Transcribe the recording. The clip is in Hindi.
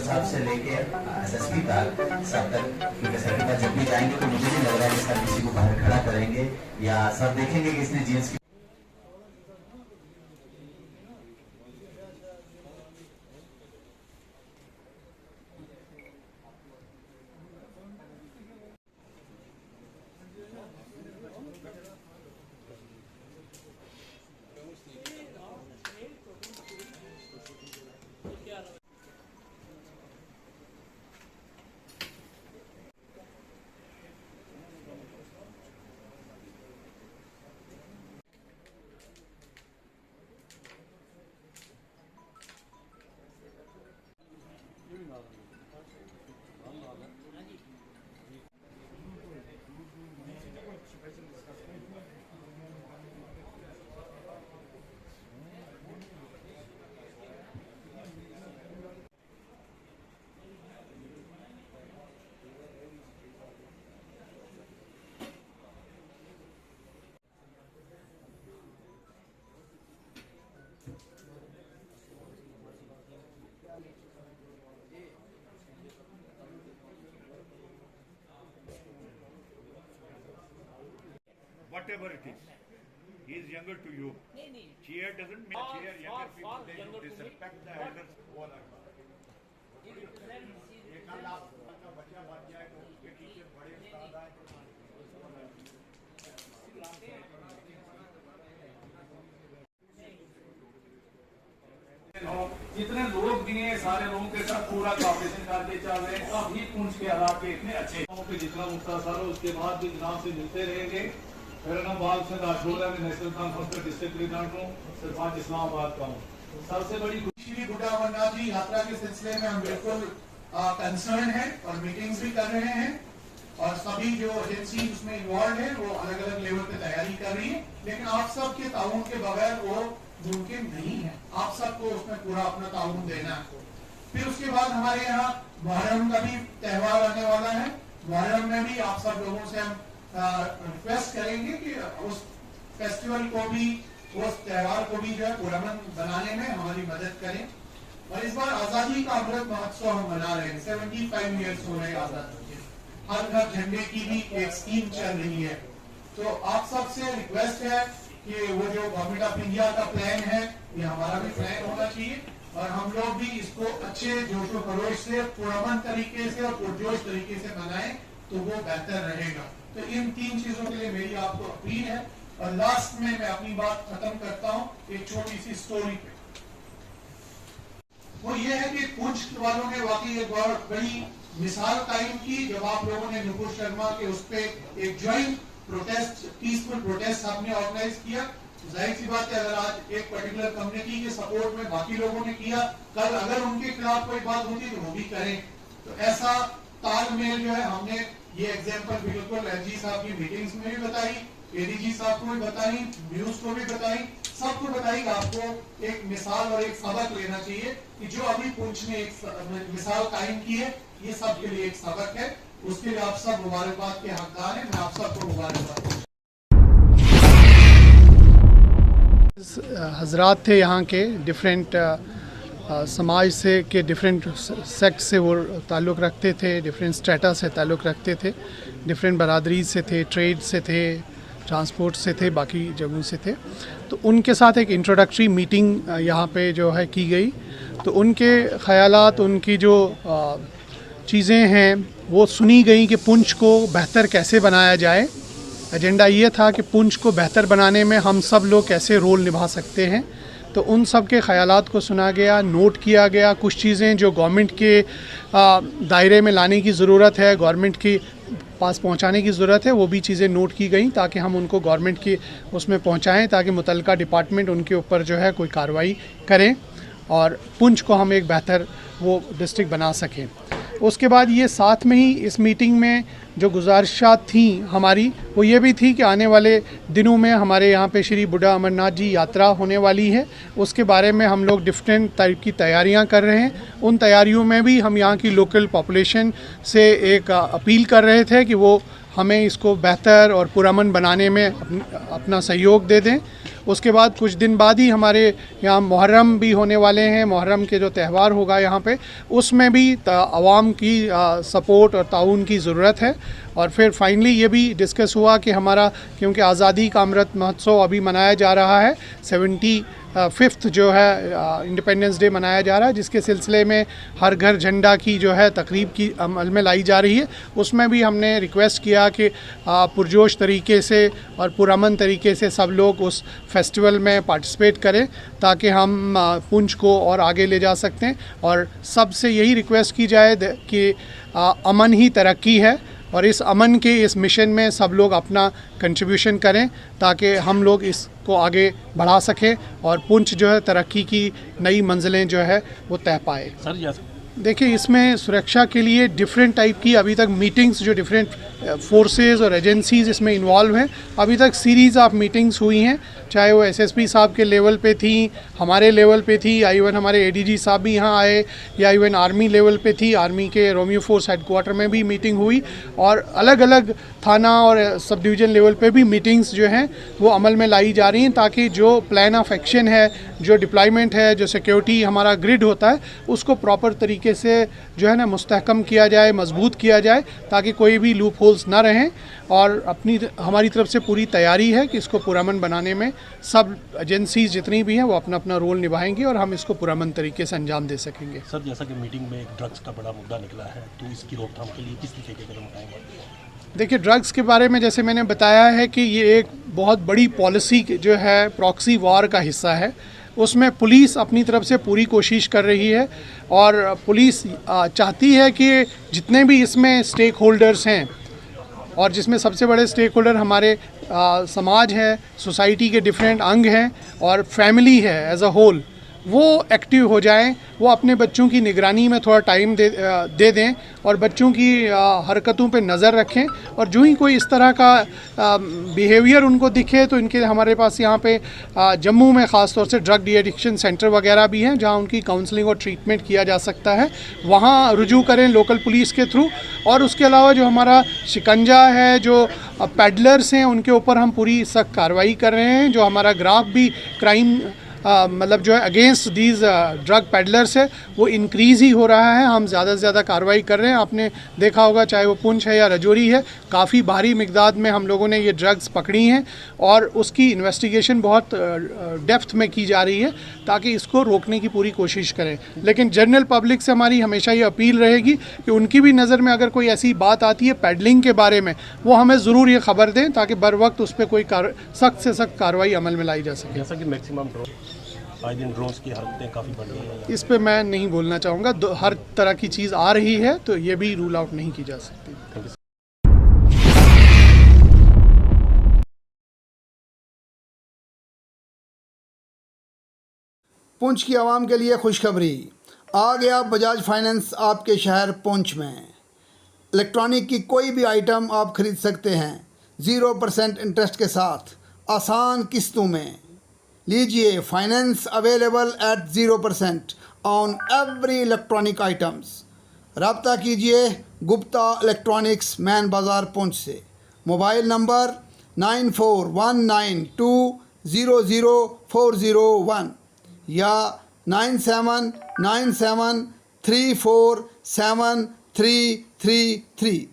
कलेक्टर साहब से लेके SSP तक सब तक, क्योंकि सर के पास जब भी जाएंगे तो मुझे नहीं लग रहा है कि सर किसी को बाहर खड़ा करेंगे या सब देखेंगे कि इसने जीन्स की whatever it is. He is younger to you. Cheer doesn't mean cheer. Younger people, they disrespect the elders. एक लाख का बच्चा बच जाए तो उसके पीछे बड़े उस्ताद आए। जितने लोग भी हैं सारे लोगों के साथ पूरा कॉपरेशन करके चल रहे हैं। अभी पूंछ के हालात के इतने अच्छे के जितना मुख्तासर हो उसके बाद भी जनाब से मिलते रहेंगे। मेरा नाम बाल सिंह राठौर है, मैं नेशनल कॉन्फ्रेंस का डिस्ट्रिक्ट लीडर हूँ, सरपंच इस्लामाबाद का हूँ। सबसे बड़ी श्री बुड्ढा अमरनाथ जी यात्रा के सिलसिले में हम बिल्कुल कंसर्न है और मीटिंग्स भी कर रहे हैं और सभी जो एजेंसी उसमें इन्वॉल्व है वो अलग अलग लेवल पे तैयारी कर रही है, लेकिन आप सबके ताउन के बगैर वो मुमकिन नहीं है। आप सबको उसमें पूरा अपना ताउन देना है। फिर उसके बाद हमारे यहाँ मुहर्रम का भी त्यौहार आने वाला है। मुहर्रम में भी आप सब लोगों से हम रिक्वेस्ट करेंगे कि उस फेस्टिवल को भी, उस त्यौहार को भी जो है पुरअमन बनाने में हमारी मदद करें। और इस बार आजादी का अमृत महोत्सव हम मना रहे हैं। 75 ईयर्स हो रहे आजाद होके। हर घर झंडे की भी एक स्कीम चल रही है। तो आप सबसे रिक्वेस्ट है कि वो जो गवर्नमेंट ऑफ इंडिया का प्लान है ये हमारा भी प्लान होना चाहिए और हम लोग भी इसको अच्छे जोशो खरोश से, पुरअमन तरीके से और पुरजोश तरीके से मनाएं तो वो बेहतर रहेगा। तो इन 3 चीजों के लिए मेरी आपको अपील है। और लास्ट में मैं अपनी बात खत्म करता हूँ एक छोटी सी स्टोरी पे। वो ये है कि पुंछ वालों ने वाकई एक बहुत बड़ी मिसाल कायम की जब आप लोगों ने नुपुर शर्मा के उस पे एक ज्वाइंट प्रोटेस्ट, पीसफुल प्रोटेस्ट आपने ऑर्गेनाइज किया। जाहिर सी बात है अगर आज एक पर्टिकुलर कम्युनिटी के सपोर्ट में बाकी लोगों ने किया, कल अगर उनके खिलाफ कोई बात होती तो वो भी करें। तो ऐसा तालमेल जो है हमने ये एग्जाम्पल बिल्कुल एलजी साहब की मीटिंग्स में भी बताई, एडीजी साहब को भी बताई, न्यूज को भी बताई, सबको बताई। आपको एक मिसाल और एक सबक लेना चाहिए कि जो अभी पुंछ ने एक मिसाल कायम की है ये सबके लिए एक सबक है। उसके लिए आप सब मुबारकबाद के हकदार हैं। मैं आप सबको मुबारकबाद। हजरात थे यहाँ के डिफरेंट समाज से के डिफरेंट सेक्ट से वो ताल्लुक़ रखते थे, डिफरेंट स्टेटस से ताल्लुक़ रखते थे, डिफरेंट बरादरी से थे, ट्रेड से थे, ट्रांसपोर्ट से थे, बाकी जगहों से थे। तो उनके साथ एक इंट्रोडक्टरी मीटिंग यहाँ पे जो है की गई। तो उनके ख़यालात, उनकी जो चीज़ें हैं वो सुनी गई कि पुंछ को बेहतर कैसे बनाया जाए। एजेंडा ये था कि पुंछ को बेहतर बनाने में हम सब लोग कैसे रोल निभा सकते हैं। तो उन सब के ख़यालात को सुना गया, नोट किया गया। कुछ चीज़ें जो गवर्नमेंट के दायरे में लाने की ज़रूरत है, गवर्नमेंट के पास पहुंचाने की ज़रूरत है, वो भी चीज़ें नोट की गई ताकि हम उनको गवर्नमेंट की उसमें पहुंचाएं ताकि मुतल्लिका डिपार्टमेंट उनके ऊपर जो है कोई कार्रवाई करें और पुंछ को हम एक बेहतर वो डिस्ट्रिक्ट बना सकें। उसके बाद ये साथ में ही इस मीटिंग में जो गुजारिशात थी हमारी वो ये भी थी कि आने वाले दिनों में हमारे यहाँ पे श्री बुड्ढा अमरनाथ जी यात्रा होने वाली है। उसके बारे में हम लोग डिफरेंट टाइप की तैयारियाँ कर रहे हैं। उन तैयारियों में भी हम यहाँ की लोकल पॉपुलेशन से एक अपील कर रहे थे कि वो हमें इसको बेहतर और पुरअमन बनाने में अपना सहयोग दे दें। उसके बाद कुछ दिन बाद ही हमारे यहाँ मुहर्रम भी होने वाले हैं। मुहर्रम के जो त्यौहार होगा यहाँ पे, उसमें भी आवाम की सपोर्ट और ताउन की ज़रूरत है। और फिर फाइनली ये भी डिस्कस हुआ कि हमारा, क्योंकि आज़ादी का अमृत महोत्सव अभी मनाया जा रहा है, 75th जो है इंडिपेंडेंस डे मनाया जा रहा है, जिसके सिलसिले में हर घर झंडा की जो है तकरीब की अमल में लाई जा रही है। उसमें भी हमने रिक्वेस्ट किया कि पुरजोश तरीके से और पुरअमन तरीके से सब लोग उस फेस्टिवल में पार्टिसिपेट करें, ताकि हम पुंछ को और आगे ले जा सकते हैं। और सबसे यही रिक्वेस्ट की जाए कि अमन ही तरक्की है, और इस अमन के इस मिशन में सब लोग अपना कंट्रीब्यूशन करें, ताकि हम लोग इसको आगे बढ़ा सकें और पुंछ जो है तरक्की की नई मंजिलें जो है वो तय पाए। सर देखिए, इसमें सुरक्षा के लिए डिफरेंट टाइप की अभी तक मीटिंग्स, जो डिफरेंट फोर्सेस और एजेंसीज इसमें इन्वॉल्व हैं, अभी तक सीरीज़ ऑफ मीटिंग्स हुई हैं, चाहे वो एसएसपी साहब के लेवल पे थी, हमारे लेवल पे थी, या इवन हमारे एडीजी साहब भी यहाँ आए, या इवन आर्मी लेवल पे थी, आर्मी के रोमियो फोर्स हेडक्वार्टर में भी मीटिंग हुई, और अलग अलग थाना और सब डिवीज़न लेवल पे भी मीटिंग्स जो हैं वो अमल में लाई जा रही हैं, ताकि जो प्लान ऑफ एक्शन है, जो डिप्लॉयमेंट है, जो सिक्योरिटी हमारा ग्रिड होता है, उसको प्रॉपर तरीके से जो है ना मुस्तहकम किया जाए, मजबूत किया जाए, ताकि कोई भी लूप होल्स ना रहें। और हमारी तरफ से पूरी तैयारी है कि इसको पुरअमन बनाने में सब एजेंसीज जितनी भी हैं वो अपना अपना रोल निभाएंगी, और हम इसको पुरअमन तरीके से अंजाम दे सकेंगे। सर, जैसा कि मीटिंग में ड्रग्स का बड़ा मुद्दा निकला है, तो इसकी रोकथाम के लिए किस तरीके के कदम उठाएंगे? देखिए, ड्रग्स के बारे में जैसे मैंने बताया है कि ये एक बहुत बड़ी पॉलिसी जो है प्रॉक्सी वॉर का हिस्सा है। उसमें पुलिस अपनी तरफ से पूरी कोशिश कर रही है, और पुलिस चाहती है कि जितने भी इसमें स्टेक होल्डर्स हैं, और जिसमें सबसे बड़े स्टेक होल्डर हमारे समाज है, सोसाइटी के डिफरेंट अंग हैं, और फैमिली है एज अ होल, वो एक्टिव हो जाएं, वो अपने बच्चों की निगरानी में थोड़ा टाइम दे दें, और बच्चों की हरकतों पे नज़र रखें। और जो ही कोई इस तरह का बिहेवियर उनको दिखे, तो इनके हमारे पास यहाँ पे जम्मू में ख़ास तौर से ड्रग डी एडिक्शन सेंटर वगैरह भी हैं, जहाँ उनकी काउंसलिंग और ट्रीटमेंट किया जा सकता है, वहाँ रुजू करें लोकल पुलिस के थ्रू। और उसके अलावा जो हमारा शिकंजा है, जो पैडलर्स हैं, उनके ऊपर हम पूरी सख्त कार्रवाई कर रहे हैं। जो हमारा ग्राफ भी क्राइम मतलब जो है अगेंस्ट दीज ड्रग पैडलर्स है, वो इंक्रीज़ ही हो रहा है। हम ज़्यादा से ज़्यादा कार्रवाई कर रहे हैं। आपने देखा होगा, चाहे वो पुंछ है या रजौरी है, काफ़ी भारी मिकदार में हम लोगों ने ये ड्रग्स पकड़ी हैं, और उसकी इन्वेस्टिगेशन बहुत डेप्थ में की जा रही है, ताकि इसको रोकने की पूरी कोशिश करें। लेकिन जनरल पब्लिक से हमारी हमेशा ये अपील रहेगी कि उनकी भी नज़र में अगर कोई ऐसी बात आती है पैडलिंग के बारे में, वो हमें ज़रूर ये खबर दें, ताकि बर वक्त उस पर कोई सख्त से सख्त कार्रवाई अमल में लाई जा सके। जैसा कि मैक्सिमम आज दिन ड्रोन्स की हरकतें काफ़ी बढ़ रही हैं, इस पे मैं नहीं बोलना चाहूँगा। हर तरह की चीज़ आ रही है, तो ये भी रूल आउट नहीं की जा सकती। पुंछ की आवाम के लिए खुशखबरी आ गया। बजाज फाइनेंस आपके शहर पुंछ में इलेक्ट्रॉनिक की कोई भी आइटम आप खरीद सकते हैं 0% इंटरेस्ट के साथ, आसान किस्तों में। लीजिए, finance available at 0% on every electronic items. रब्ता कीजिए गुप्ता इलेक्ट्रॉनिक्स, मैन बाज़ार पुंछ से। मोबाइल नंबर 9419200401 या 9797347333।